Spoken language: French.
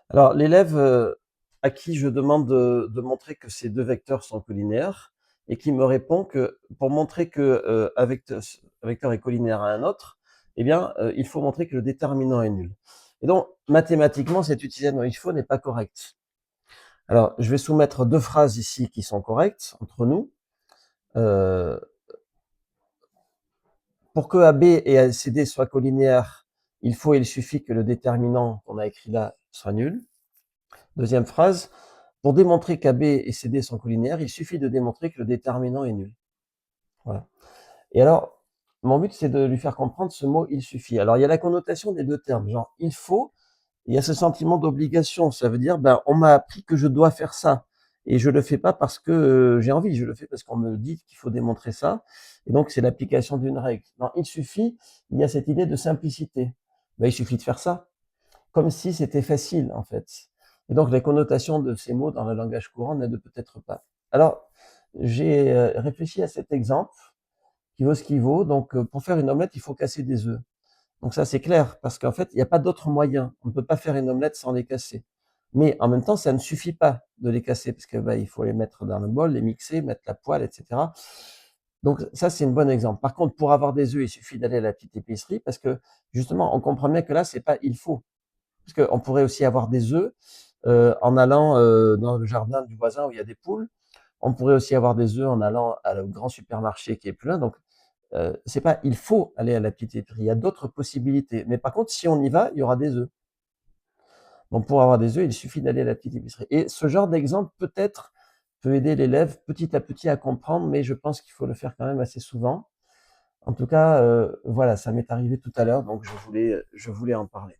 Alors, l'élève à qui je demande de montrer que ces deux vecteurs sont collinéaires et qui me répond que pour montrer que un vecteur est collinéaire à un autre, eh bien, il faut montrer que le déterminant est nul. Et donc, mathématiquement, cette utilisation il faut n'est pas correcte. Alors, je vais soumettre deux phrases ici qui sont correctes entre nous. Euh, pour que AB et ACD soient collinéaires, il suffit que le déterminant qu'on a écrit là soit nul. Deuxième phrase, pour démontrer qu'AB et CD sont collinaires, il suffit de démontrer que le déterminant est nul. Voilà. Et alors, mon but, c'est de lui faire comprendre ce mot il suffit. Alors, il y a la connotation des deux termes, genre il faut, il y a ce sentiment d'obligation. Ça veut dire, ben, on m'a appris que je dois faire ça. Et je le fais pas parce que j'ai envie, je le fais parce qu'on me dit qu'il faut démontrer ça. Et donc, c'est l'application d'une règle. Non, il suffit, il y a cette idée de simplicité. Ben, il suffit de faire ça. Comme si c'était facile, en fait. Et donc, les connotations de ces mots dans le langage courant n'aident peut-être pas. Alors, j'ai réfléchi à cet exemple qui vaut ce qu'il vaut. Donc, pour faire une omelette, il faut casser des œufs. Donc ça, c'est clair, parce qu'en fait, il n'y a pas d'autre moyen. On ne peut pas faire une omelette sans les casser. Mais en même temps, ça ne suffit pas de les casser, parce que bah, il faut les mettre dans le bol, les mixer, mettre la poêle, etc. Donc ça, c'est un bon exemple. Par contre, pour avoir des œufs, il suffit d'aller à la petite épicerie, parce que justement, on comprend bien que là, c'est pas il faut. Parce qu'on pourrait aussi avoir des œufs en allant dans le jardin du voisin où il y a des poules. On pourrait aussi avoir des œufs en allant à le grand supermarché qui est plein. Donc, c'est pas il faut aller à la petite épicerie. Il y a d'autres possibilités. Mais par contre, si on y va, il y aura des œufs. Donc, pour avoir des œufs, il suffit d'aller à la petite épicerie. Et ce genre d'exemple, peut-être, peut aider l'élève petit à petit à comprendre, mais je pense qu'il faut le faire quand même assez souvent. En tout cas, voilà, ça m'est arrivé tout à l'heure, donc je voulais en parler.